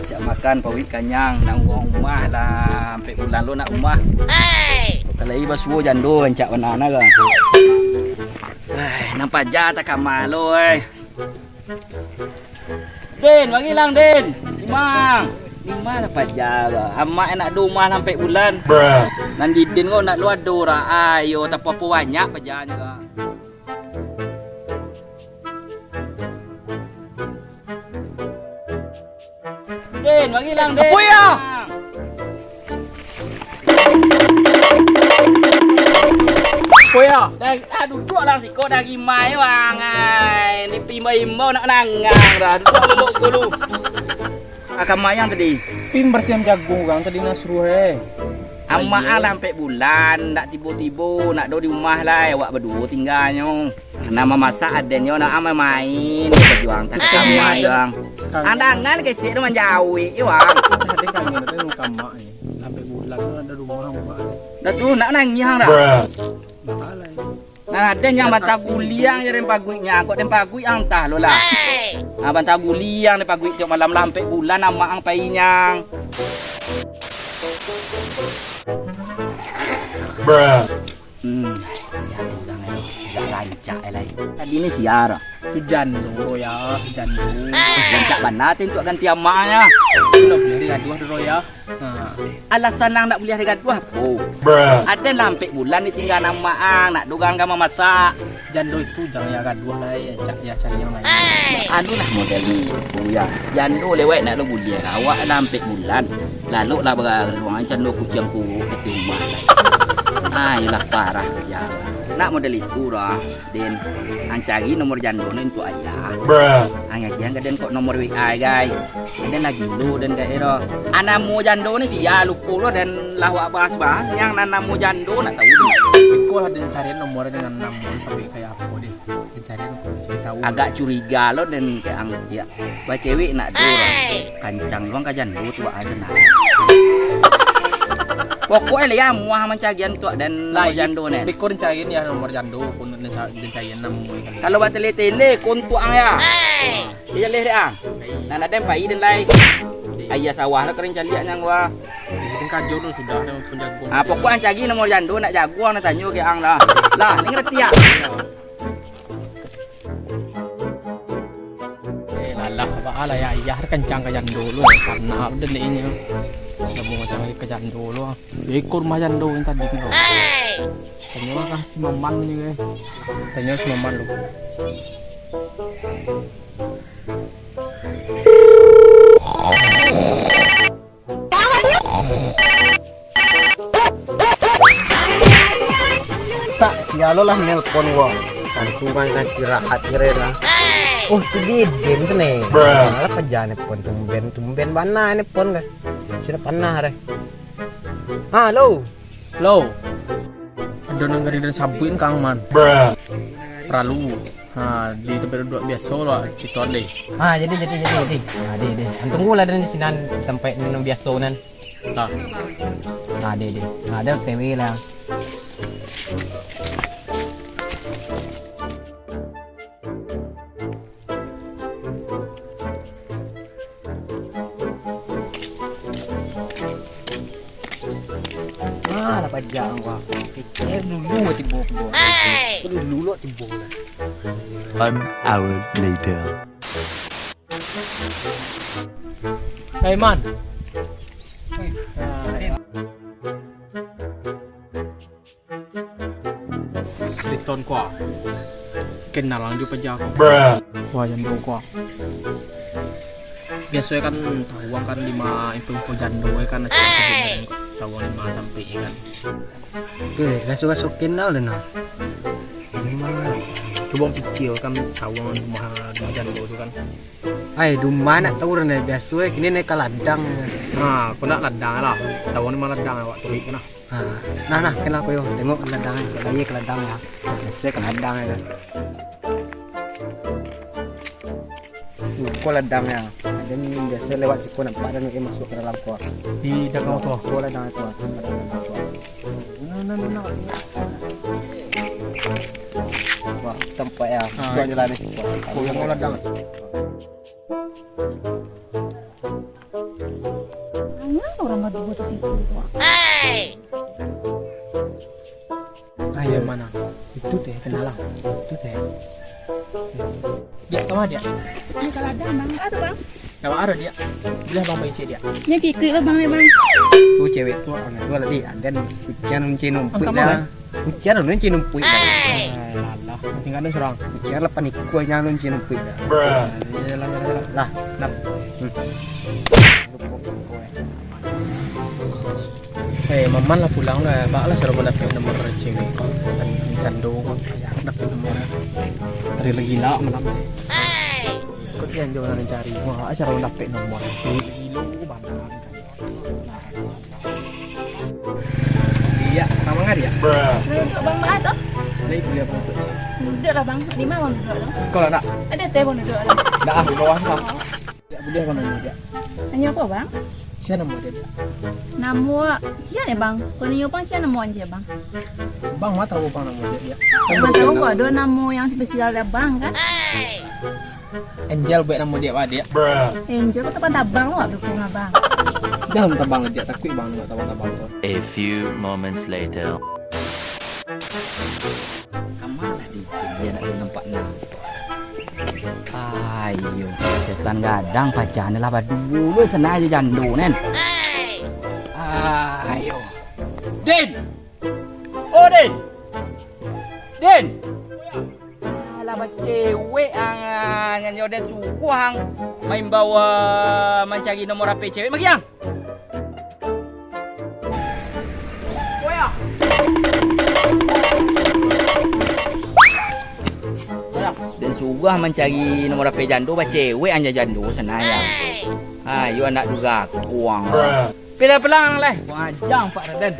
Siap makan pawit kanyang nang uang rumah lah sampai bulan lo nak rumah. Talai basuh jando cak banana kan. Nampak jah tak kamar lo Den, bagi lang Den. Lima dapat jaga. Amak nak rumah sampai bulan. Nanti Den kau nak luar dora. Ayo tak apa banyak pajarnya kan. Den, bagi lang Den. Apa ya? Apa ya? Dah duduk lang si kau dah gimai bang. Ni pimba-imba nak nangang dah. Duduk lelok dulu. Akan mayang tadi. Pim bersiam jagung kang tadi nasruh Amak sampai bulan, nak tiba-tiba nak do di rumah lah, awak berdua tinggalnya. Nama masak adennya nak amai main, berjuang tak kamai doang. Andangan kecil tu menjauhi, bang. Tadi kang ni tu kamak ni. Sampai bulan tu ada rumah mak. Dah tu nak nangis hang dah. Malah. Nah, ada yang bantah guliang je den paguitnya, kok den paguit antah lo lah. Ah bantah guliang den paguit tiap malam sampai bulan amak ang painyang. Ya tu jangan tidak rancak lagi. Tadi ni siar. Tu jando ya, jando. Rancak banatin tu ganti amaknya. Nak beli gaduh dulu ya. Alasan nang nak boleh gaduh apa? Ada lampe bulan ni tinggal nama ang nak dogang gama masak. Jando itu jangan ya gaduh lah ya cari yang lain. Anu lah model ni tu ya. Jando lewat nak lo boleh awak lampe bulan. Lalu lah beruang jando kucing ku ke rumah. Ayolah parah ya. Nak model itu dah. Den cari nomor jando ni untuk ayah. Yang den kok nomor WA guys. Dan lagi lu dan kayak itu. Anamu jando ni sih ya lupa lo dan lawak bahas-bahas yang nanamu jando nak tahu. Kau lah dan cari nomor dengan nama sampai kayak apa deh. Cari tahu. Agak curiga lo dan kayak ang ya. Bah cewek nak dora. Kancang doang ka jando tu aja nak. Pokoknya lah ya muah mencagian tu dan nomor jando ni. Dikor cariin ya nomor jando pun dan cariin nama. Kalau buat tele-tele kontu ang ya. Dia leh dia. Nah ada pai dan lai. Ayah sawah lah keren caliak yang wah. Ini kajo tu sudah ada penjagoan. Ah pokoknya cagi nomor jando nak jagoan nak tanya ke ang lah. Lah ni ngerti ya. Lalah apa lah ya ayah kencang ke jando lu karena ada lehnya. Namun macam ke jando lu. Ekor mah jando yang tadi tu. Tanya lah si maman ni guys. Tanya si maman lu. Tak, sialo lah nelpon gua. Langsung kan istirahat kira. Oh, si Didin tu ni. Malah kerja nelpon tumben mana nelpon kan. Sudah pernah re. Halo. Lo. Ada nang gari dan sabuin kang man. Pralu. Di tempat duduk biasa lah, citon deh. Jadi. Di. Tunggu lah dan di sini tempat minum biasa nan. Lah. Di. Ada PW lah. Dapat jang gua. Pikir dulu tibok gua. Dulu tibok. 1 hour later. Hey man. Diton kwa. Kenal lang jo pa ko. Wah yan do kwa. biasanya kan tawang kan 5 info-info jando kan sebenarnya tawang 5 sampai kan. Gasuk-gasukin na ulit na. Coba pikir kan tawang 5 jando itu kan. Ay, dumana tawur na biasa kini na kaladang. Nah, kau nak ladang lah. Tawang 5 ladang awak tulik kan. Nah, kenal ko yo. Tengok kaladang, lagi kaladang ya. Biasa kaladang ya. Ko ladang ya. Dan biasa lewat siku nampak dan yang masuk ke dalam kuah. Di dagang tu. Ko ladang itu. Nah. Wah, tempat ya. Ko jalan ni siku. Ko yang kau ladang. Orang madu buat situ. Yang mana? Itu teh kenalan. Itu teh. Dia kemana dia? Ini kalau ada bang, ada bang. Nama ada dia. Bila bang bayi dia. Ini kiki lah bang, bang. Tu cewek tu orang tu lagi dan hujan numpuk Kamu dah. Hujan numpuk dah. Alah, tinggal ada seorang. Hujan lepas ni kau yang numpuk dah. Lah, nak. Maman lah pulang lah. Bak lah suruh dapat nomor cewek dan jando kan. Dapat nomor. Hari lagi lah malam. Kau yang jauh nak cari. Wah, cara dapat nomor. Gilo bandar. Dia sama nggak dia? Untuk bang mak tu? Lagi kuliah apa tu? Duduk lah bang. Di mana bang duduk lah? Sekolah tak? Ada teh bang duduk lah. Dah di bawah tak? Dia kuliah mana dia? Hanya apa bang? Siapa nama dia? Nama siapa ya bang? Kalau ni bang siapa nama aja bang? Bang mah tahu bang nama dia. Bang tahu kok ada nama yang spesial ada bang kan? Angel buat nama dia apa dia? Angel kau tempat tabang lah dukung abang. Jangan tabang dia, takut bang nak tabang-tabang. A few moments later. Kemana dia nak nampak nak? Ayo, setan gadang pacarnya lah dulu sana aja jando nen. Ayo, Din, oh Din, lah cewek angan nyoda suku hang main bawa mencari nomor HP cewek magi yang. Dan sugah mencari nomor HP jando ba cewek anja jando sana ya. Ayo anak juga kuang. Pelang-pelang lah. Wajang Pak Raden.